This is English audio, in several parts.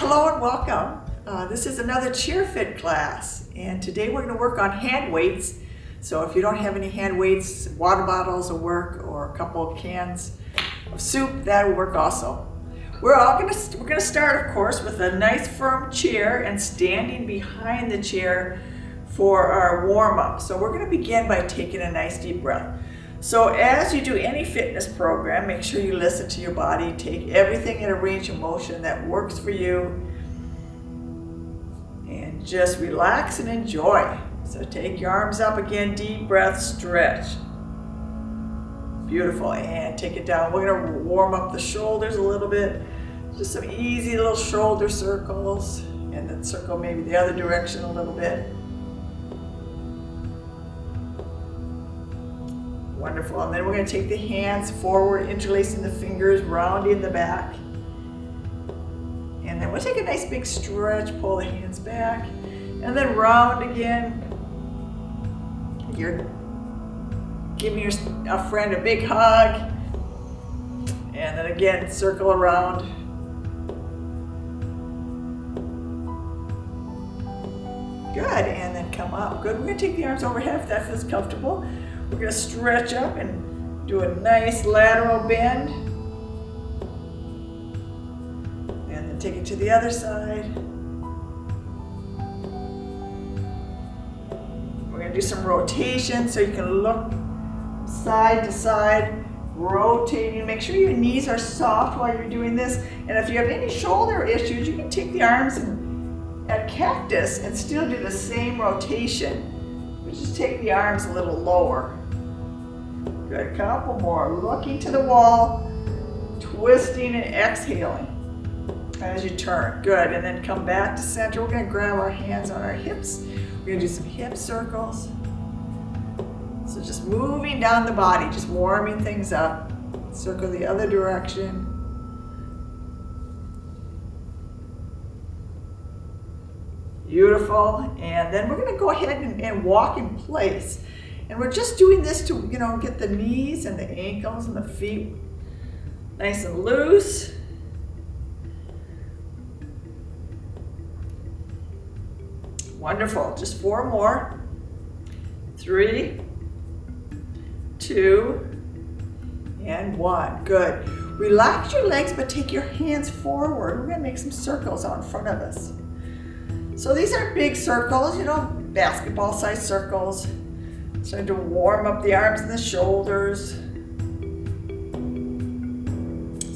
Hello and welcome. This is another Chair Fit class, and today we're going to work on hand weights. So if you don't have any hand weights, water bottles will work, or a couple of cans of soup, that will work also. We're going to start, of course, with a nice firm chair and standing behind the chair for our warm-up. So we're going to begin by taking a nice deep breath. So as you do any fitness program, make sure you listen to your body, take everything in a range of motion that works for you, and just relax and enjoy. So take your arms up again, deep breath, stretch. Beautiful, and take it down. We're gonna warm up the shoulders a little bit. Just some easy little shoulder circles, and then circle maybe the other direction a little bit. Wonderful, and then we're going to take the hands forward, interlacing the fingers, rounding the back. And then we'll take a nice big stretch, pull the hands back, and then round again. You're giving a friend a big hug, and then again, circle around. Good, and then come up. Good, we're going to take the arms overhead if that feels comfortable. We're going to stretch up and do a nice lateral bend. And then take it to the other side. We're going to do some rotation so you can look side to side, rotating. Make sure your knees are soft while you're doing this. And if you have any shoulder issues, you can take the arms at cactus and still do the same rotation. Just take the arms a little lower. Good, couple more. Looking to the wall, twisting and exhaling as you turn. Good, and then come back to center. We're going to grab our hands on our hips. We're going to do some hip circles. So just moving down the body, just warming things up. Circle the other direction. Beautiful, and then we're going to go ahead and walk in place. And we're just doing this to, get the knees and the ankles and the feet nice and loose. Wonderful, just 4 more. 3, 2, and 1. Good. Relax your legs, but take your hands forward. We're going to make some circles out in front of us. So these are big circles, basketball-sized circles. Starting to warm up the arms and the shoulders.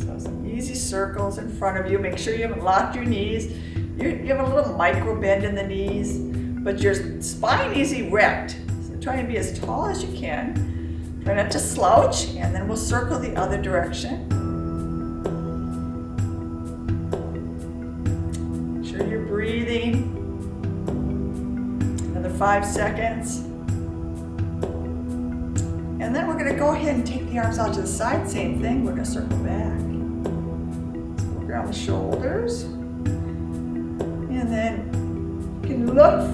So some easy circles in front of you. Make sure you haven't locked your knees. You have a little micro bend in the knees, but your spine is erect. So try and be as tall as you can. Try not to slouch, and then we'll circle the other direction. Make sure you're breathing. Another 5 seconds. And then we're going to go ahead and take the arms out to the side. Same thing, we're going to circle back. So we'll grab the shoulders. And then you can look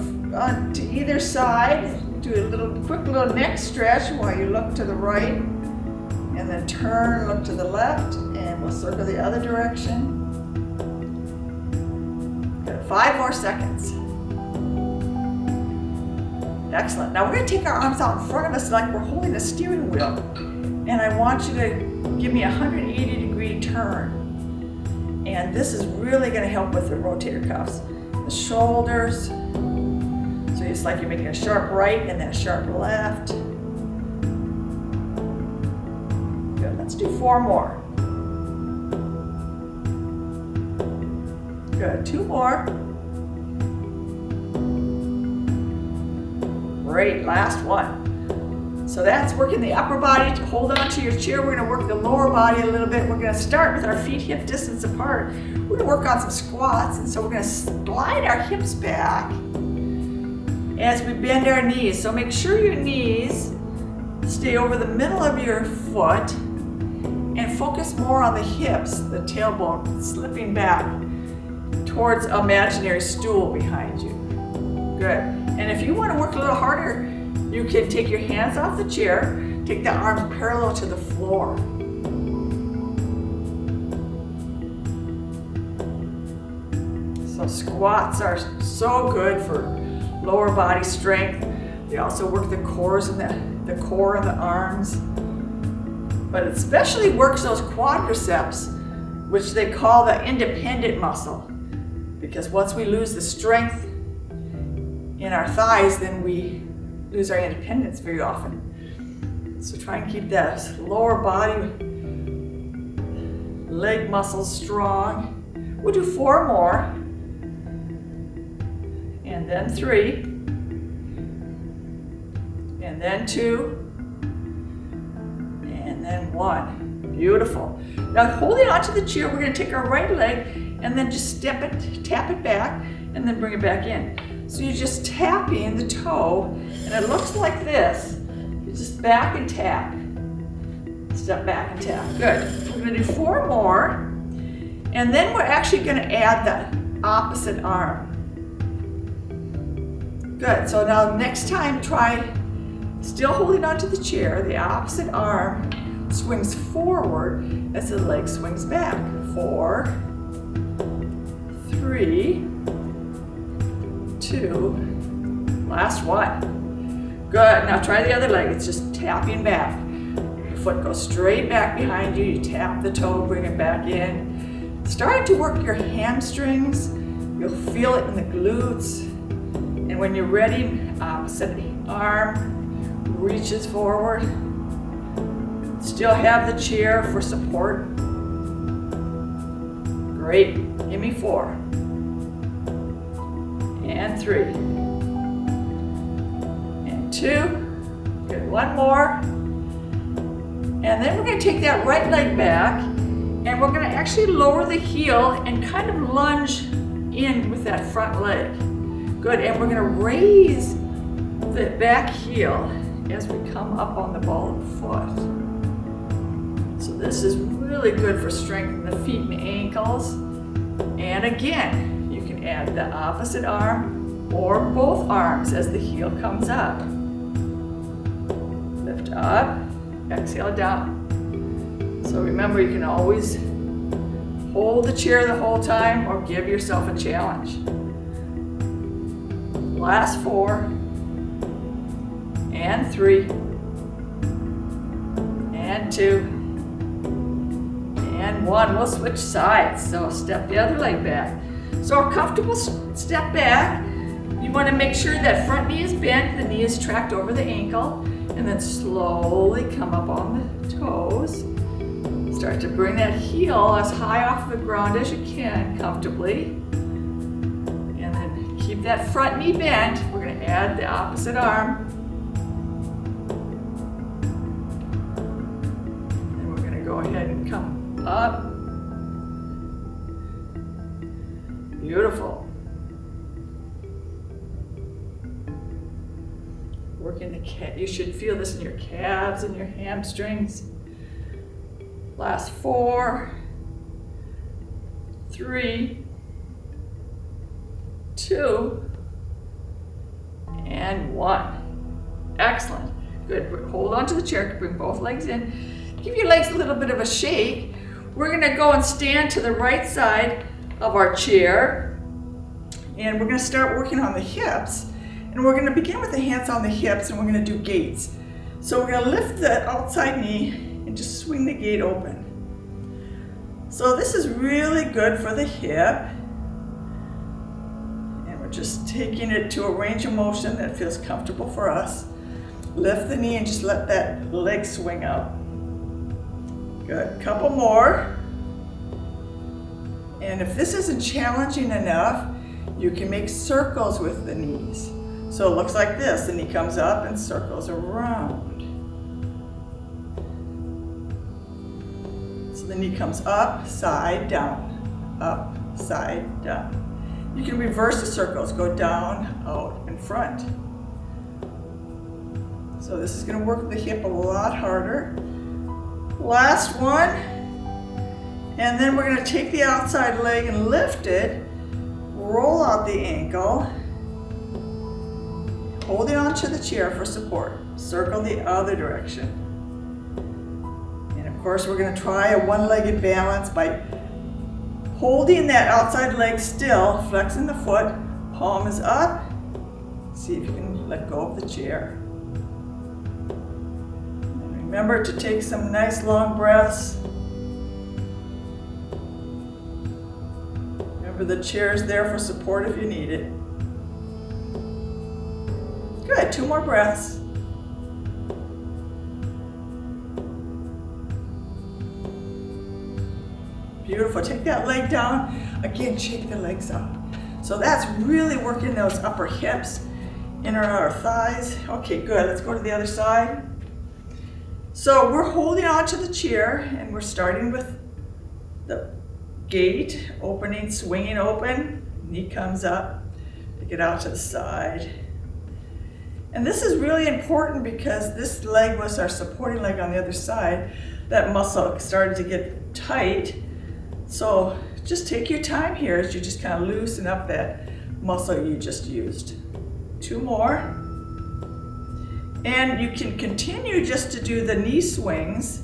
to either side. Do a quick little neck stretch while you look to the right. And then turn, look to the left, and we'll circle the other direction. Got 5 more seconds. Excellent. Now we're going to take our arms out in front of us like we're holding a steering wheel. And I want you to give me a 180-degree turn. And this is really going to help with the rotator cuffs. The shoulders. So it's like you're making a sharp right and then a sharp left. Good. Let's do 4 more. Good. 2 more. Great, last one. So that's working the upper body to hold on to your chair. We're going to work the lower body a little bit. We're going to start with our feet hip distance apart. We're going to work on some squats, and so we're going to slide our hips back as we bend our knees. So make sure your knees stay over the middle of your foot and focus more on the hips, the tailbone slipping back towards an imaginary stool behind you. Good. And if you want to work a little harder, you can take your hands off the chair, take the arms parallel to the floor. So squats are so good for lower body strength. They also work the cores and the core and the arms. But it especially works those quadriceps, which they call the independent muscle. Because once we lose the strength in our thighs, then we lose our independence very often. So try and keep that lower body, leg muscles strong. We'll do 4 more. And then 3. And then 2. And then 1. Beautiful. Now holding onto the chair, we're going to take our right leg and then just tap it back, and then bring it back in. So you're just tapping the toe, and it looks like this. You just back and tap. Step back and tap. Good. We're going to do 4 more, and then we're actually going to add the opposite arm. Good. So now next time, try still holding onto the chair. The opposite arm swings forward as the leg swings back. 4, 3, 2, last one. Good, now try the other leg. It's just tapping back. The foot goes straight back behind you. You tap the toe, bring it back in. Starting to work your hamstrings. You'll feel it in the glutes. And when you're ready, opposite arm reaches forward. Still have the chair for support. Great, give me 4. And 3. And 2. Good, 1 more. And then we're going to take that right leg back, and we're going to actually lower the heel and kind of lunge in with that front leg. Good, and we're going to raise the back heel as we come up on the ball of the foot. So this is really good for strengthening the feet and the ankles. And again, you can add the opposite arm or both arms as the heel comes up. Lift up, exhale down. So remember, you can always hold the chair the whole time or give yourself a challenge. Last 4, and 3, and 2, and 1. We'll switch sides. So step the other leg back. So a comfortable step back. You want to make sure that front knee is bent, the knee is tracked over the ankle, and then slowly come up on the toes. Start to bring that heel as high off the ground as you can comfortably. And then keep that front knee bent. We're going to add the opposite arm. And we're going to go ahead and come up. Beautiful. Working the calf. You should feel this in your calves and your hamstrings. Last 4, 3, 2, and 1. Excellent. Good. Hold on to the chair. Bring both legs in. Give your legs a little bit of a shake. We're going to go and stand to the right side of our chair. And we're going to start working on the hips. And we're going to begin with the hands on the hips, and we're going to do gates. So we're going to lift the outside knee and just swing the gate open. So this is really good for the hip. And we're just taking it to a range of motion that feels comfortable for us. Lift the knee and just let that leg swing out. Good, couple more. And if this isn't challenging enough, you can make circles with the knees. So it looks like this. The knee comes up and circles around. So the knee comes up, side, down, up, side, down. You can reverse the circles, go down, out, and front. So this is going to work the hip a lot harder. Last one. And then we're going to take the outside leg and lift it, roll out the ankle, holding on to the chair for support. Circle the other direction. And of course, we're going to try a one-legged balance by Holding that outside leg still, flexing the foot, palm is up. See if you can let go of the chair. And remember to take some nice long breaths. Remember the chair is there for support if you need it. Good, 2 more breaths. Beautiful, take that leg down. Again, shake the legs up. So that's really working those upper hips, inner and outer thighs. Okay, good, let's go to the other side. So we're holding on to the chair and we're starting with the gate, opening, swinging open, knee comes up, take it out to the side. And this is really important because this leg was our supporting leg on the other side. That muscle started to get tight. So just take your time here as you just kind of loosen up that muscle you just used. 2 more. And you can continue just to do the knee swings,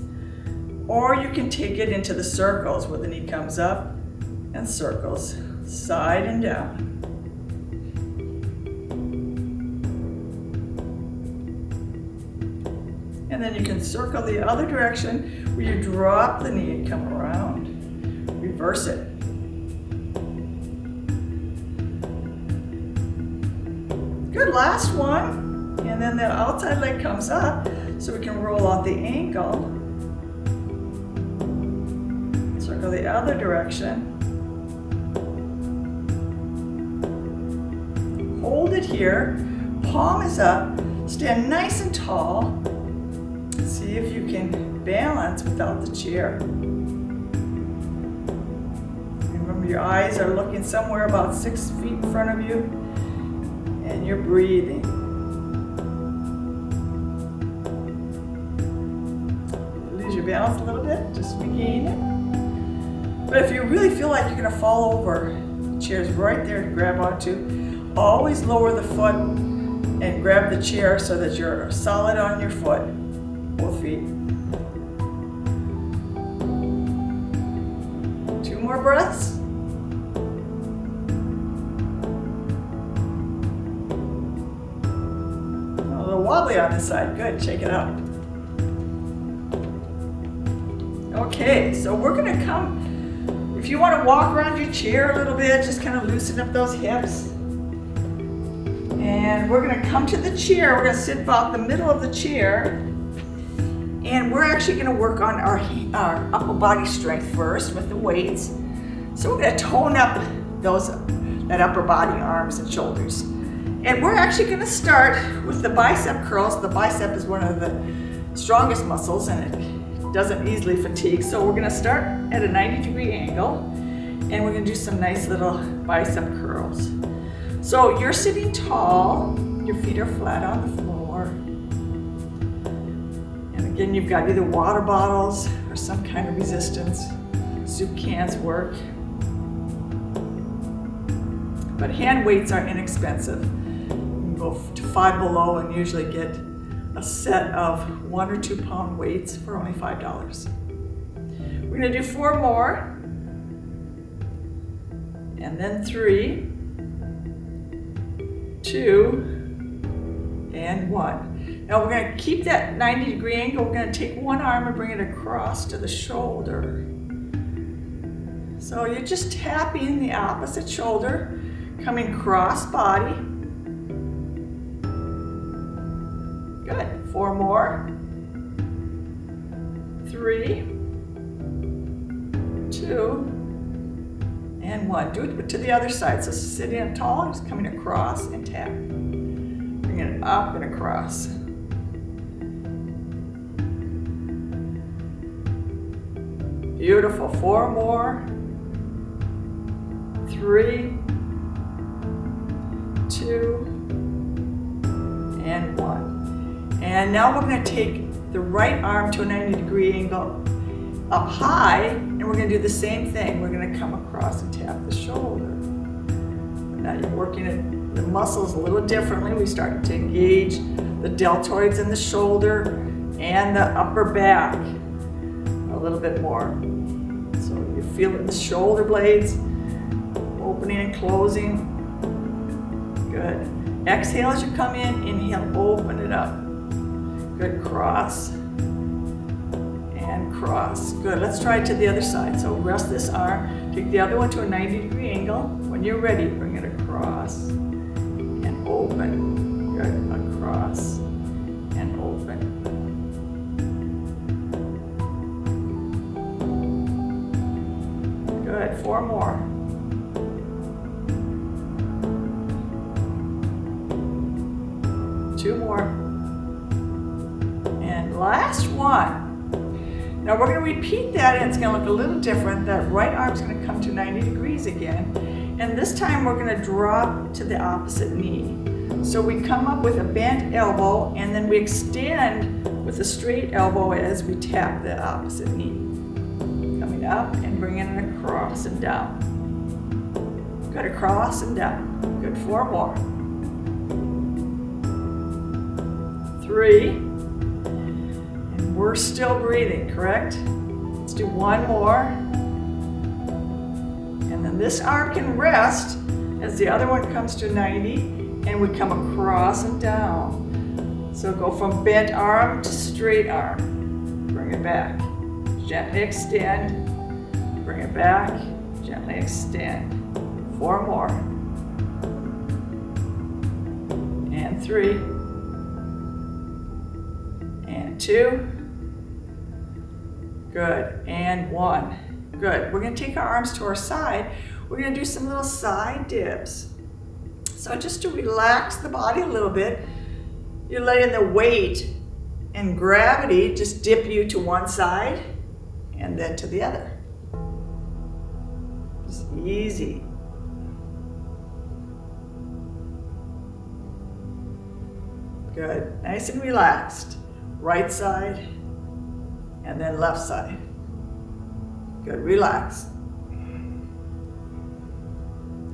or you can take it into the circles where the knee comes up and circles, side and down. And then you can circle the other direction where you drop the knee and come around. Reverse it. Good, last one. And then the outside leg comes up so we can roll out the ankle. Circle the other direction. Hold it here. Palm is up. Stand nice and tall. See if you can balance without the chair. Remember, your eyes are looking somewhere about 6 feet in front of you, and you're breathing. Lose your balance a little bit, just regain it. But if you really feel like you're gonna fall over, the chair's right there to grab onto. Always lower the foot and grab the chair so that you're solid on your foot. Both feet. 2 more breaths. A little wobbly on this side. Good, shake it out. Okay, so we're gonna come, if you wanna walk around your chair a little bit, just kind of loosen up those hips. And we're gonna come to the chair. We're gonna sit about the middle of the chair. And we're actually gonna work on our upper body strength first with the weights. So we're gonna tone up that upper body, arms and shoulders. And we're actually gonna start with the bicep curls. The bicep is one of the strongest muscles and it doesn't easily fatigue. So we're gonna start at a 90-degree angle and we're gonna do some nice little bicep curls. So you're sitting tall, your feet are flat on the floor. Again, you've got either water bottles or some kind of resistance. Soup cans work. But hand weights are inexpensive. You can go to Five Below and usually get a set of 1 or 2 pound weights for only $5. We're gonna do 4 more. And then 3, 2, and 1. Now we're going to keep that 90-degree angle. We're going to take one arm and bring it across to the shoulder. So you're just tapping the opposite shoulder, coming cross body. Good. 4 more. 3, 2, and 1. Do it to the other side. So sitting up tall, just coming across and tap. Bring it up and across. Beautiful. 4 more. 3, 2, and 1. And now we're going to take the right arm to a 90-degree angle up high, and we're going to do the same thing. We're going to come across and tap the shoulder. Now you're working the muscles a little differently. We start to engage the deltoids in the shoulder and the upper back a little bit more. So So you feel it in the shoulder blades, opening and closing. Good. Exhale as you come in, inhale, open it up. Good, cross and cross. Good, let's try it to the other side. So rest this arm, take the other one to a 90-degree angle. When you're ready, bring it across and open. Good, across and open. Good, 4 more. Two more. And last one. Now we're going to repeat that, and it's going to look a little different. That right arm's going to come to 90 degrees again. And this time we're going to drop to the opposite knee. So we come up with a bent elbow, and then we extend with a straight elbow as we tap the opposite knee. Coming up and bringing it across and down. Good, across and down. Good, 4 more. 3. And we're still breathing, correct? Let's do 1 more. And then this arm can rest as the other one comes to 90, and we come across and down. So go from bent arm to straight arm. Bring it back. Gently extend. Bring it back. Gently extend. 4 more. And 3. And 2. Good. And 1. Good. We're going to take our arms to our side. We're going to do some little side dips. So just to relax the body a little bit, you're letting the weight and gravity just dip you to one side and then to the other. Just easy. Good. Nice and relaxed. Right side and then left side. Good. Relax.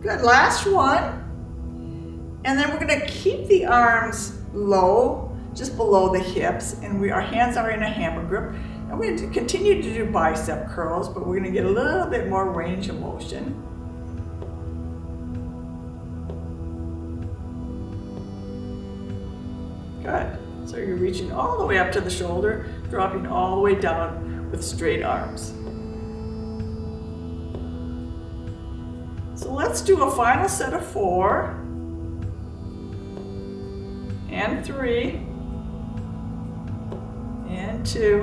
Good. Last one. And then we're going to keep the arms low, just below the hips, and our hands are in a hammer grip. And we're going to continue to do bicep curls, but we're going to get a little bit more range of motion. Good. So you're reaching all the way up to the shoulder, dropping all the way down with straight arms. So let's do a final set of 4. And 3, and 2,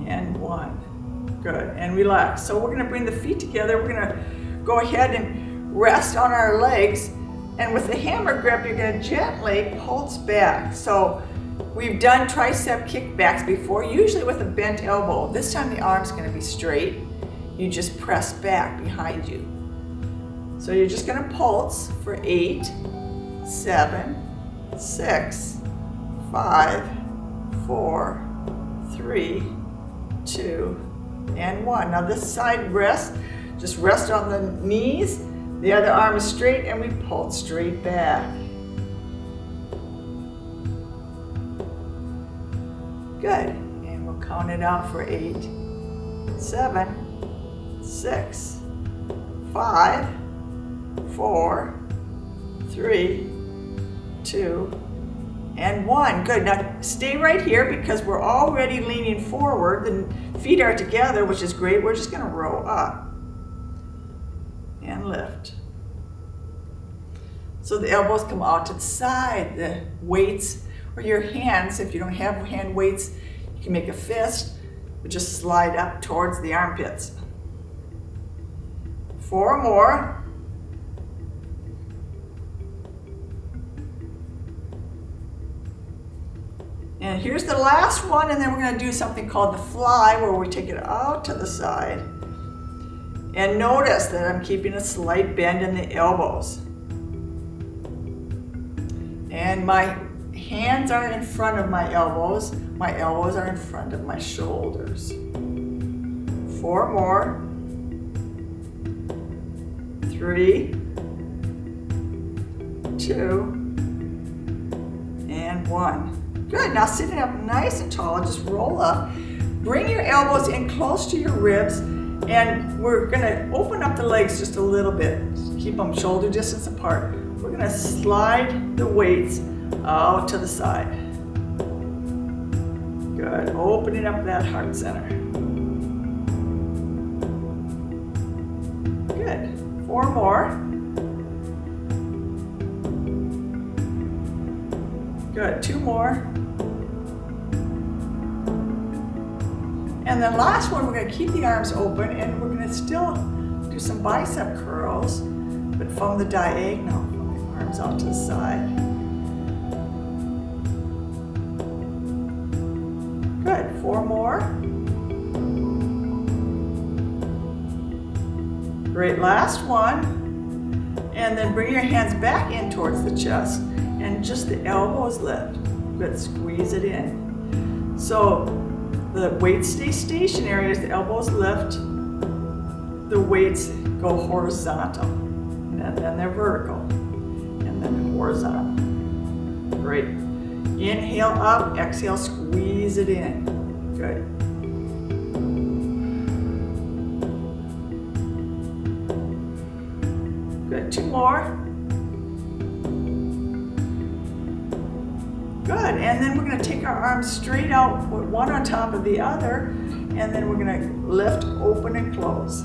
and 1. Good, and relax. So we're going to bring the feet together. We're going to go ahead and rest on our legs, and with the hammer grip, you're going to gently pulse back. So we've done tricep kickbacks before, usually with a bent elbow. This time the arm's going to be straight. You just press back behind you. So you're just going to pulse for 8, 7, 6, 5, 4, 3, 2, and 1. Now this side rest, just rest on the knees. The other arm is straight, and we pull straight back. Good. And we'll count it out for 8, 7, 6, 5, 4, 3, 2, and 1. Good. Now stay right here because we're already leaning forward. The feet are together, which is great. We're just going to row up and lift. So the elbows come out to the side. The weights or your hands, if you don't have hand weights, you can make a fist, but just slide up towards the armpits. 4 more. And here's the last one, and then we're going to do something called the fly, where we take it out to the side. And notice that I'm keeping a slight bend in the elbows. And my hands are in front of my elbows. My elbows are in front of my shoulders. 4 more. 3, 2, and 1. Good. Now sitting up nice and tall, just roll up. Bring your elbows in close to your ribs, and we're gonna open up the legs just a little bit. Just keep them shoulder distance apart. We're gonna slide the weights out to the side. Good, opening up that heart center. Good, 4 more. Good, 2 more. And then last one, we're gonna keep the arms open and we're gonna still do some bicep curls, but from the diagonal, from the arms out to the side. Good, 4 more. Great, last one. And then bring your hands back in towards the chest and just the elbows lift. Good, squeeze it in. So the weights stay stationary as the elbows lift. The weights go horizontal, and then they're vertical, and then horizontal. Great. Inhale up, exhale, squeeze it in. Good. Good, 2 more. Good, and then we're gonna take our arms straight out, put one on top of the other, and then we're gonna lift, open, and close.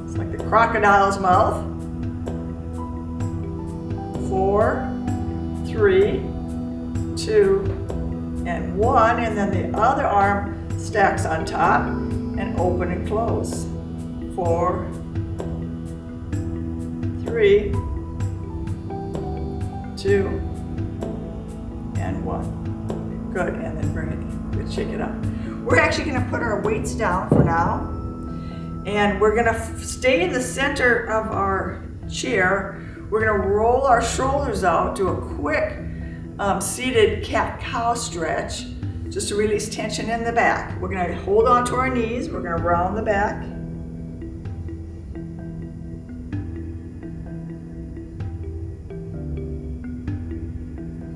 It's like the crocodile's mouth. 4, 3, 2, and 1, and then the other arm stacks on top, and open and close. 4, 3, 2, and 1. Good, and then bring it in. Good, shake it up. We're actually gonna put our weights down for now, and we're gonna stay in the center of our chair. We're gonna roll our shoulders out, do a quick seated cat-cow stretch, just to release tension in the back. We're gonna hold on to our knees, we're gonna round the back.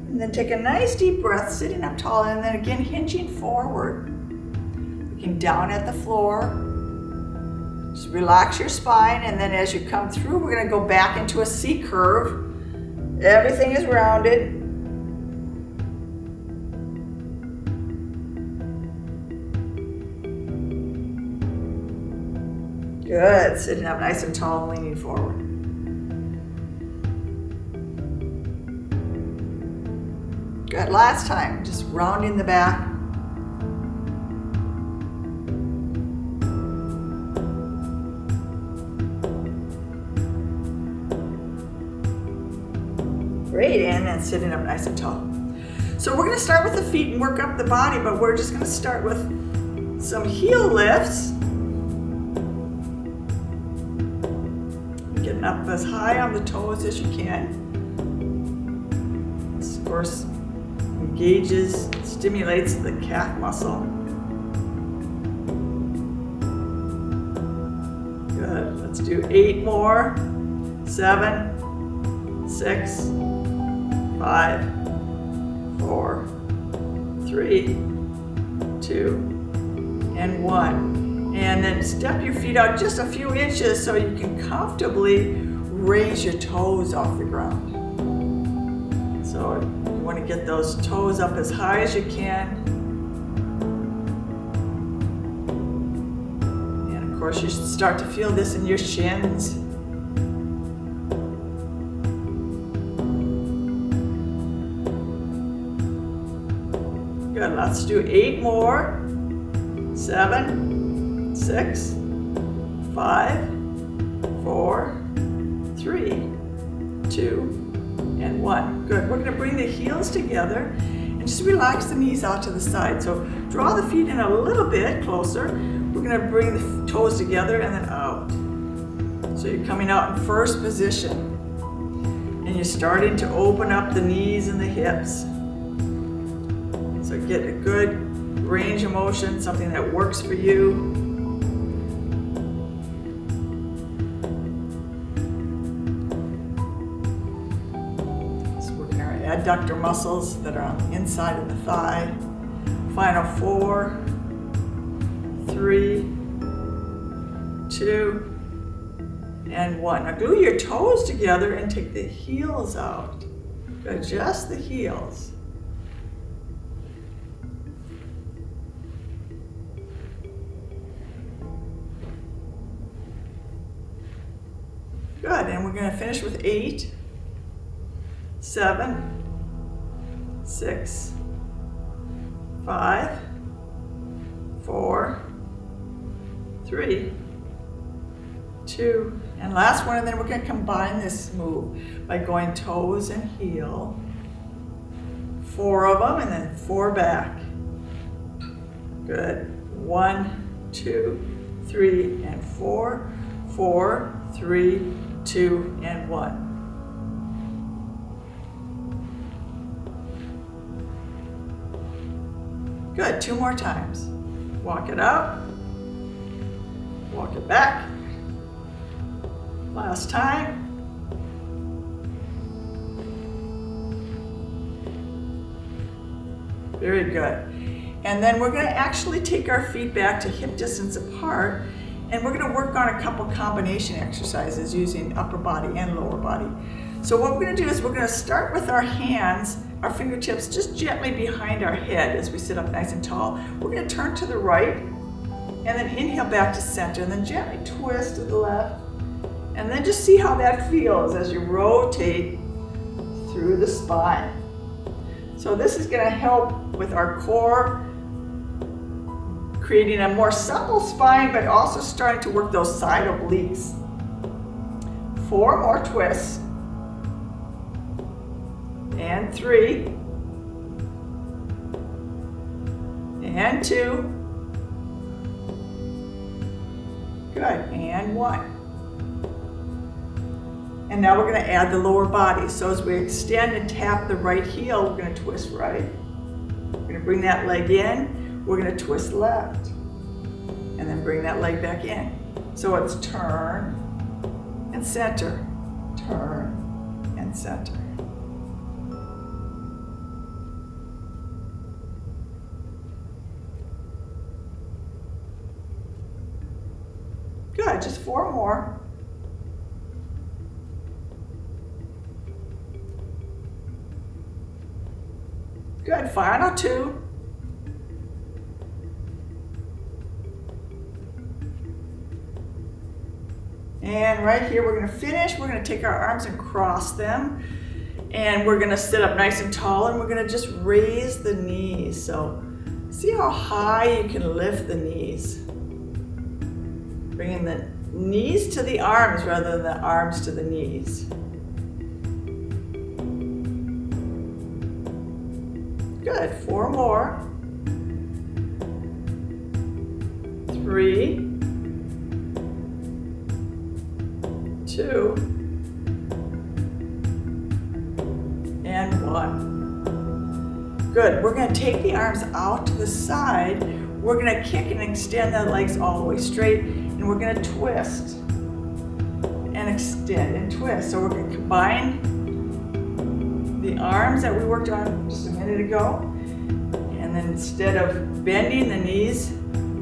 And then take a nice deep breath, sitting up tall, and then again hinging forward. Looking down at the floor. Just relax your spine, and then as you come through, we're gonna go back into a C curve. Everything is rounded. Good, sitting up nice and tall, leaning forward. Good, last time, just rounding the back. Great, and then sitting up nice and tall. So we're gonna start with the feet and work up the body, but we're just gonna start with some heel lifts. Getting up as high on the toes as you can. This, of course, engages, stimulates the calf muscle. Good, let's do 8 more. 7, 6, 5, 4, 3, 2, and 1. And then step your feet out just a few inches so you can comfortably raise your toes off the ground. So you want to get those toes up as high as you can. And of course you should start to feel this in your shins. Good, let's do 8 more. 7, 6, 5, 4, 3, 2, and 1. Good, we're gonna bring the heels together and just relax the knees out to the side. So draw the feet in a little bit closer. We're gonna bring the toes together and then out. So you're coming out in first position. And you're starting to open up the knees and the hips. So get a good range of motion, something that works for you. Just working our adductor muscles that are on the inside of the thigh. Final 4, 2, and 1. Now glue your toes together and take the heels out. Good, just the heels. Good, and we're going to finish with 8, 7, 6, 5, 4, 3, 2, and last one, and then we're going to combine this move by going toes and heel. 4 of them, and then 4 back. Good. 1, 2, 3, and 4. 4, 3, 2, and 1. Good. 2 more times. Walk it out. Walk it back. Last time. Very good. And then we're going to actually take our feet back to hip distance apart, and we're going to work on a couple combination exercises using upper body and lower body. So what we're going to do is we're going to start with our hands, our fingertips just gently behind our head as we sit up nice and tall. We're going to turn to the right, and then inhale back to center, and then gently twist to the left. And then just see how that feels as you rotate through the spine. So this is going to help with our core, creating a more supple spine, but also starting to work those side obliques. 4 more twists. And 3. And 2. Good, and 1. And now we're going to add the lower body. So as we extend and tap the right heel, we're going to twist right. We're going to bring that leg in. We're going to twist left. And then bring that leg back in. So it's turn and center. Turn and center. Good, just 4 more. Good, final 2. And right here, we're going to finish. We're going to take our arms and cross them. And we're going to sit up nice and tall, and we're going to just raise the knees. So see how high you can lift the knees. Bringing the knees to the arms rather than the arms to the knees. Good, 4 more. 3, 2, and 1. Good, we're going to take the arms out to the side. We're going to kick and extend the legs all the way straight, and we're going to twist and extend and twist. So we're going to combine the arms that we worked on just a minute ago, and then instead of bending the knees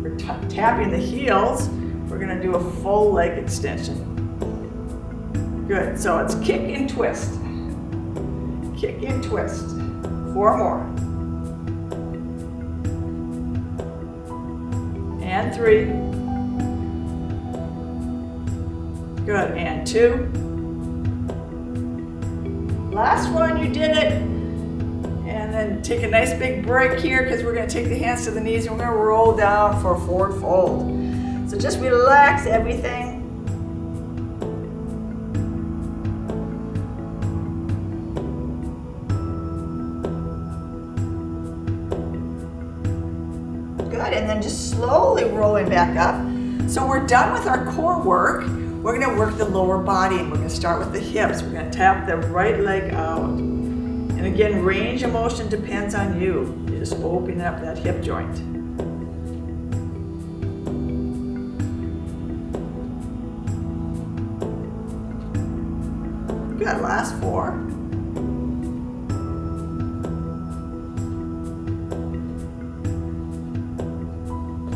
or tapping the heels, we're going to do a full leg extension. Good, so it's kick and twist. Kick and twist. 4 more. And 3. Good, and 2. Last one, you did it. And then take a nice big break here because we're going to take the hands to the knees and we're going to roll down for a forward fold. So just relax everything. Good, and then just slowly rolling back up. So we're done with our core work. We're going to work the lower body, and we're going to start with the hips. We're going to tap the right leg out. And again, range of motion depends on you. You're just opening up that hip joint. Good, last 4.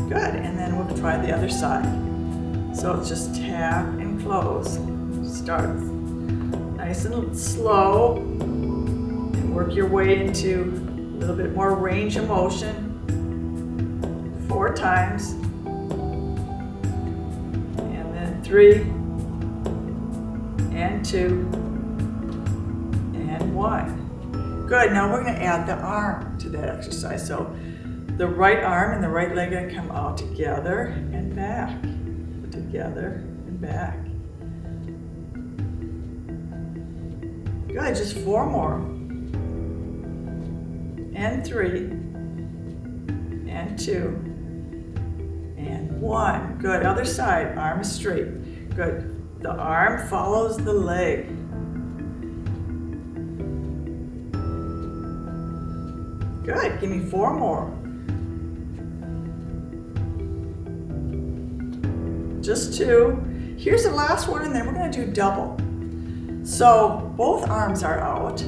Good, and then we'll try the other side. So it's just tap and close. Start nice and slow and work your way into a little bit more range of motion. 4 times. And then 3 and 2 and 1. Good, now we're going to add the arm to that exercise. So the right arm and the right leg are going to come out together and back. Together and back. Good, just 4 more. And 3 and 2 and 1. Good, other side, arm is straight. Good, the arm follows the leg. Good, give me 4 more. Just 2. Here's the last one, and then we're going to do double. So both arms are out,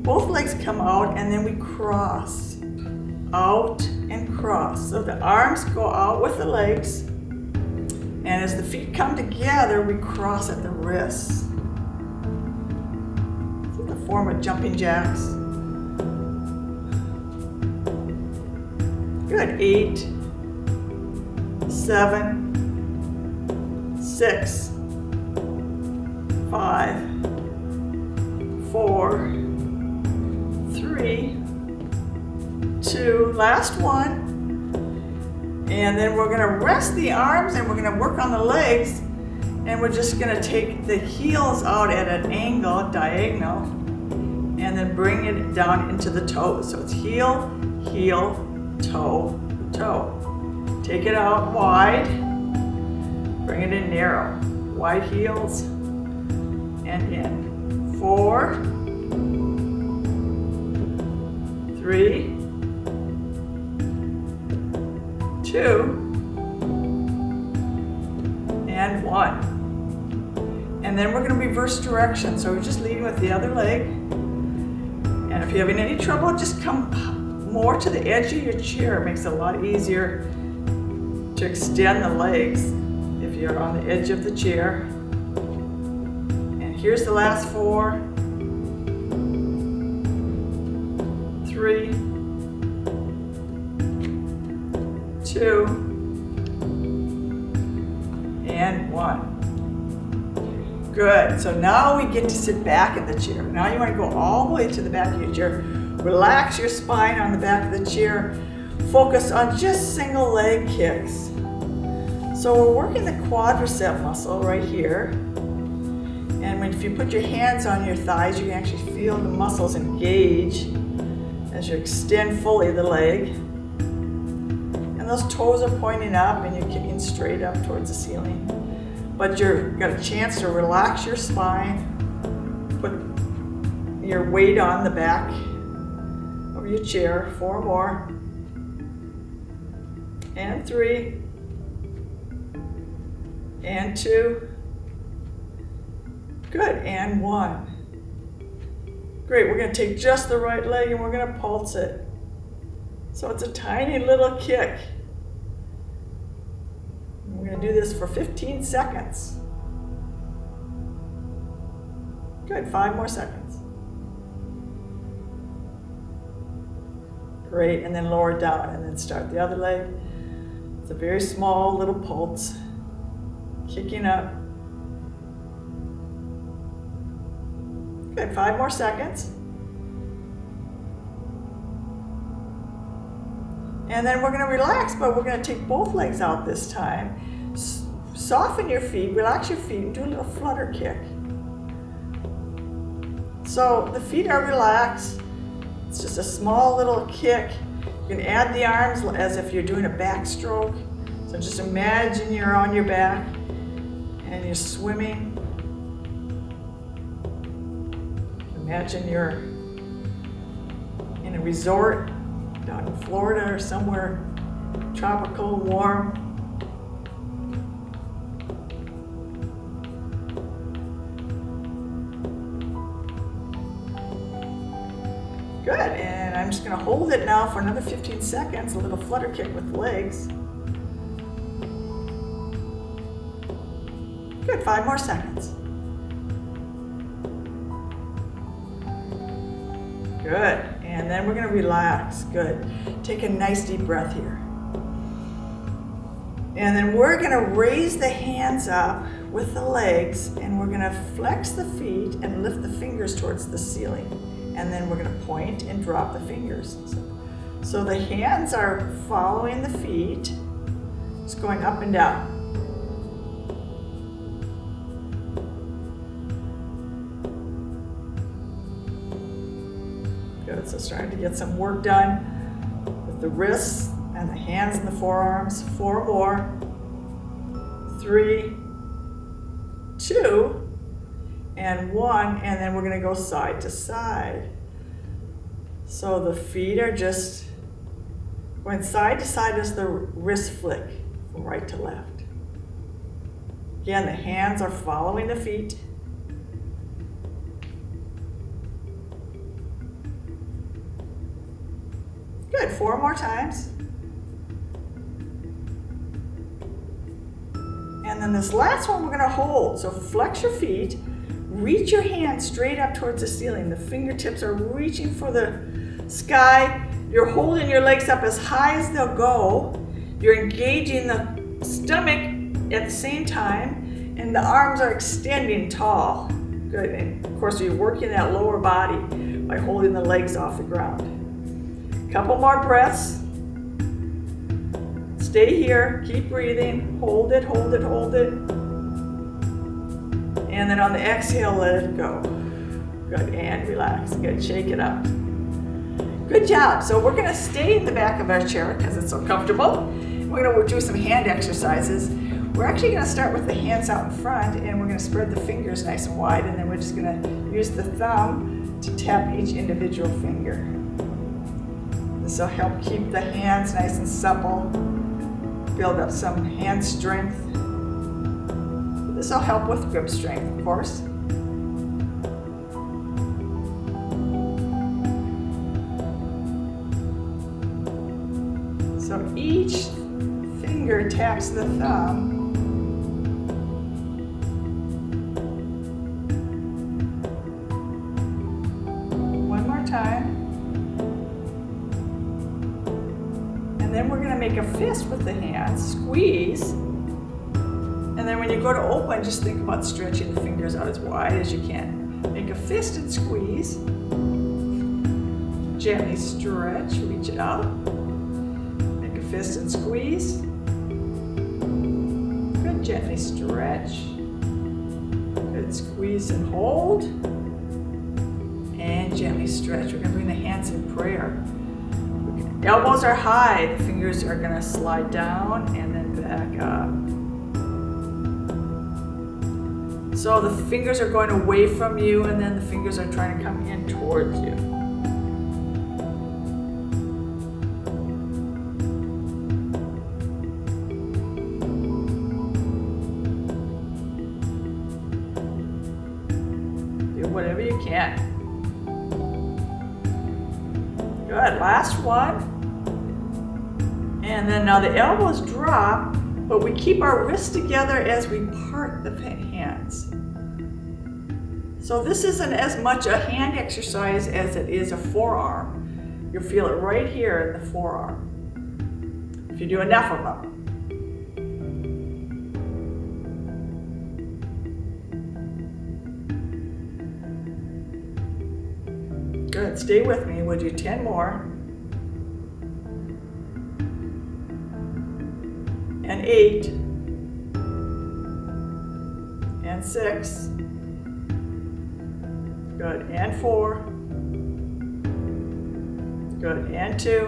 both legs come out, and then we cross. Out and cross. So the arms go out with the legs, and as the feet come together, we cross at the wrists. It's in the form of jumping jacks. Good, 8, 7, 6, 5, 4, 3, 2, last one. And then we're gonna rest the arms and we're gonna work on the legs, and we're just gonna take the heels out at an angle, diagonal, and then bring it down into the toes. So it's heel, heel, toe, toe. Take it out wide, bring it in narrow. Wide heels, and in. 4, 3, 2, and 1. And then we're going to reverse direction. So we're just leading with the other leg. And if you're having any trouble, just come more to the edge of your chair. It makes it a lot easier to extend the legs if you're on the edge of the chair. And here's the last 4, 3, 2, and 1. Good, so now we get to sit back in the chair. Now you want to go all the way to the back of your chair. Relax your spine on the back of the chair. Focus on just single leg kicks. So we're working the quadricep muscle right here. And if you put your hands on your thighs, you can actually feel the muscles engage as you extend fully the leg. And those toes are pointing up and you're kicking straight up towards the ceiling. But you've got a chance to relax your spine, put your weight on the back of your chair. 4 more. And 3. And 2. Good, and 1. Great, we're gonna take just the right leg and we're gonna pulse it. So it's a tiny little kick. We're gonna do this for 15 seconds. Good, 5 more seconds. Great, and then lower down and then start the other leg. It's a very small little pulse. Kicking up. Good, 5 more seconds. And then we're going to relax, but we're going to take both legs out this time. Soften your feet, relax your feet, and do a little flutter kick. So the feet are relaxed. It's just a small little kick. You can add the arms as if you're doing a backstroke. So just imagine you're on your back and you're swimming. Imagine you're in a resort down in Florida or somewhere tropical, warm. Good, and I'm just going to hold it now for another 15 seconds, a little flutter kick with legs. Good, 5 more seconds. Good, and then we're gonna relax, good. Take a nice deep breath here. And then we're gonna raise the hands up with the legs, and we're gonna flex the feet and lift the fingers towards the ceiling. And then we're gonna point and drop the fingers. So the hands are following the feet, just going up and down. Good, so starting to get some work done with the wrists and the hands and the forearms. 4 more. 3, 2, and 1, and then we're gonna go side to side. So the feet are just going side to side as the wrist flick from right to left. Again, the hands are following the feet. Good, 4 more times. And then this last one we're gonna hold. So flex your feet, reach your hands straight up towards the ceiling. The fingertips are reaching for the sky. You're holding your legs up as high as they'll go. You're engaging the stomach at the same time, and the arms are extending tall. Good, and of course you're working that lower body by holding the legs off the ground. Couple more breaths. Stay here, keep breathing, hold it, hold it, hold it. And then on the exhale, let it go. Good, and relax, good, shake it up. Good job, so we're gonna stay in the back of our chair because it's so comfortable. We're gonna do some hand exercises. We're actually gonna start with the hands out in front, and we're gonna spread the fingers nice and wide, and then we're just gonna use the thumb to tap each individual finger. This will help keep the hands nice and supple, build up some hand strength. This will help with grip strength, of course. So each finger taps the thumb. One more time. And then we're going to make a fist with the hands, squeeze. And then when you go to open, just think about stretching the fingers out as wide as you can. Make a fist and squeeze. Gently stretch, reach it out. Make a fist and squeeze. Good, gently stretch. Good, squeeze and hold. And gently stretch. We're going to bring the hands in prayer. Elbows are high, the fingers are going to slide down and then back up. So the fingers are going away from you, and then the fingers are trying to come in towards you. Do whatever you can. Good, last one. And then now the elbows drop, but we keep our wrists together as we part the hands. So this isn't as much a hand exercise as it is a forearm. You'll feel it right here in the forearm, if you do enough of them. Good, stay with me, we'll do 10 more. And 8. And 6. Good, and 4. Good, and 2.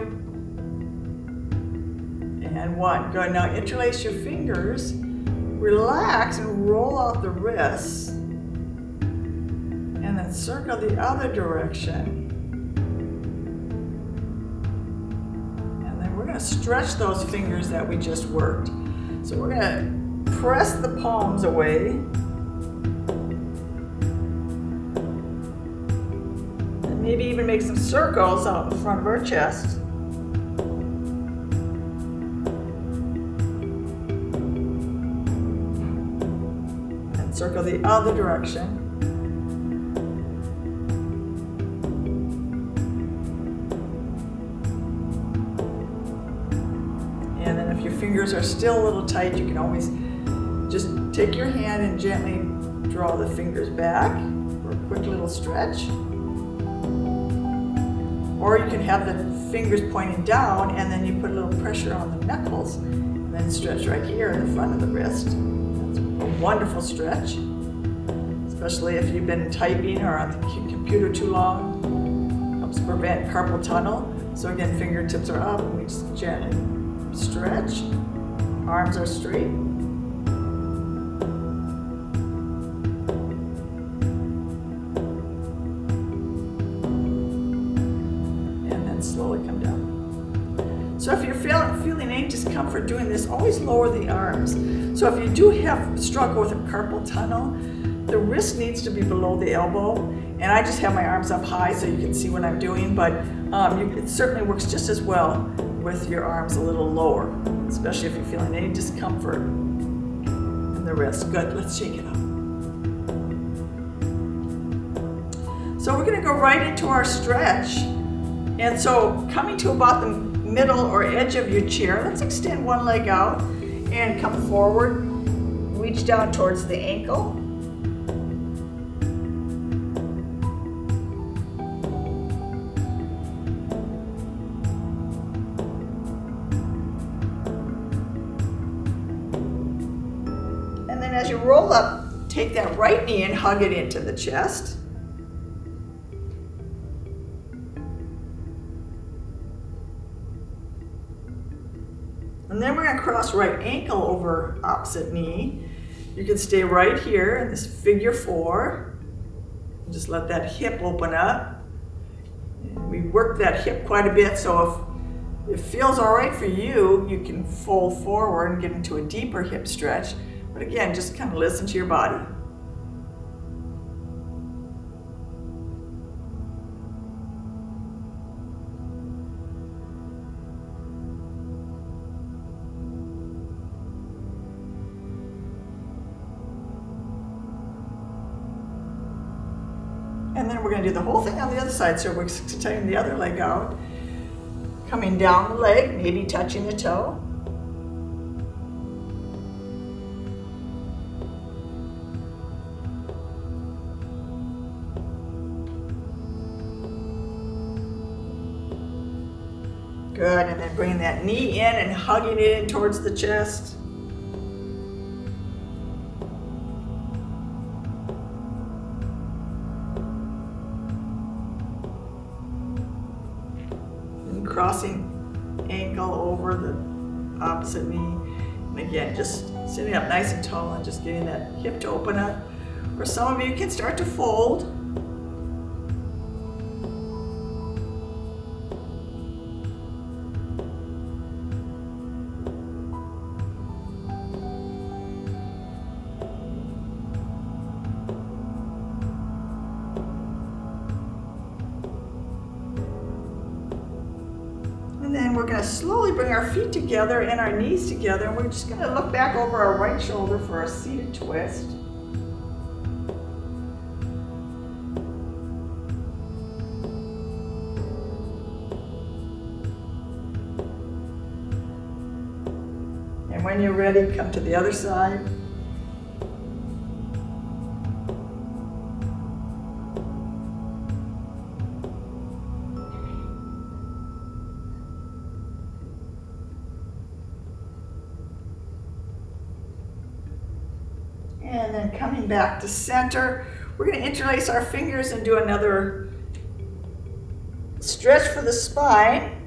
And 1. Good, now interlace your fingers, relax and roll out the wrists, and then circle the other direction. Stretch those fingers that we just worked. So we're going to press the palms away. And maybe even make some circles out in front of our chest. And circle the other direction. And then if your fingers are still a little tight, you can always just take your hand and gently draw the fingers back for a quick little stretch. Or you can have the fingers pointing down and then you put a little pressure on the knuckles and then stretch right here in the front of the wrist. That's a wonderful stretch, especially if you've been typing or on the computer too long. Helps prevent carpal tunnel. So again, fingertips are up and we just gently stretch. Arms are straight. Slowly come down. So if you're feeling any discomfort doing this, always lower the arms. So if you do have struggle with a carpal tunnel, the wrist needs to be below the elbow. And I just have my arms up high so you can see what I'm doing, but it certainly works just as well with your arms a little lower, especially if you're feeling any discomfort in the wrist. Good, let's shake it up. So we're gonna go right into our stretch. And so coming to about the middle or edge of your chair, let's extend one leg out and come forward, reach down towards the ankle. And then as you roll up, take that right knee and hug it into the chest. And then we're going to cross right ankle over opposite knee. You can stay right here in this figure 4. Just let that hip open up. And we work that hip quite a bit, so if it feels all right for you, you can fold forward and get into a deeper hip stretch. But again, just kind of listen to your body. And then we're going to do the whole thing on the other side. So we're taking the other leg out, coming down the leg, maybe touching the toe. Good, and then bringing that knee in and hugging it in towards the chest. Crossing ankle over the opposite knee. And again, just sitting up nice and tall and just getting that hip to open up. For some of you, can start to fold. And then we're going to slowly bring our feet together and our knees together, and we're just going to look back over our right shoulder for a seated twist. And when you're ready, come to the other side. And then coming back to center, we're going to interlace our fingers and do another stretch for the spine.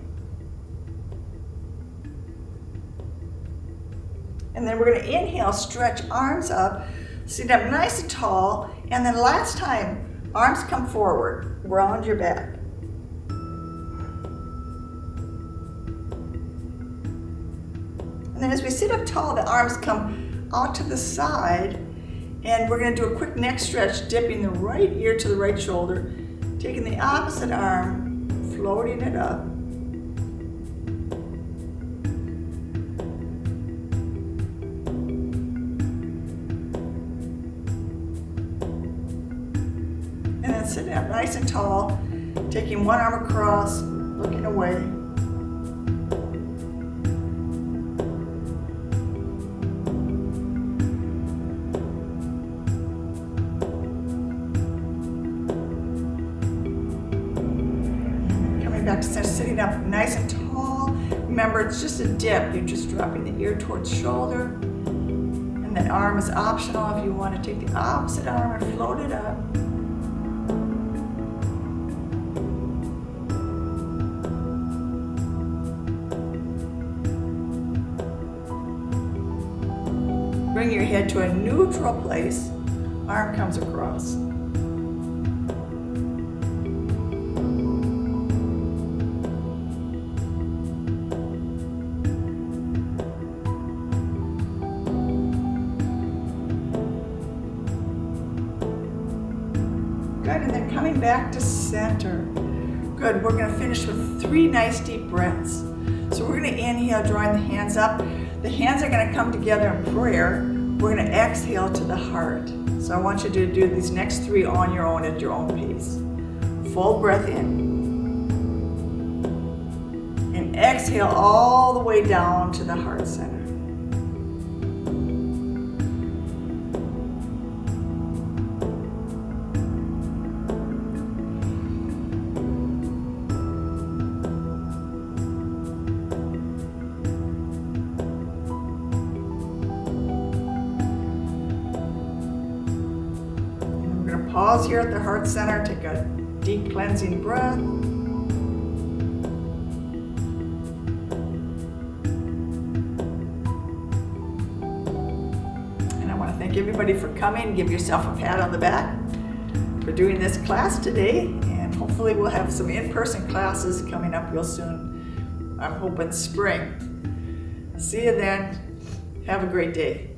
And then we're going to inhale, stretch arms up, sit up nice and tall, and then last time, arms come forward, round your back. And then as we sit up tall, the arms come out to the side, and we're going to do a quick neck stretch, dipping the right ear to the right shoulder, taking the opposite arm, floating it up. sitting up nice and tall, taking one arm across, looking away. Coming back to center, sitting up nice and tall. Remember, it's just a dip. You're just dropping the ear towards shoulder. And that arm is optional if you want to take the opposite arm and float it up. Bring your head to a neutral place. Arm comes across. Good, and then coming back to center. Good, we're gonna finish with 3 nice deep breaths. So we're gonna inhale, drawing the hands up. The hands are gonna come together in prayer. We're gonna exhale to the heart. So I want you to do these next 3 on your own at your own pace. Full breath in. And exhale all the way down to the heart center. Pause here at the heart center, take a deep cleansing breath. And I want to thank everybody for coming. Give yourself a pat on the back for doing this class today. And hopefully we'll have some in-person classes coming up real soon. I'm hoping spring. See you then. Have a great day.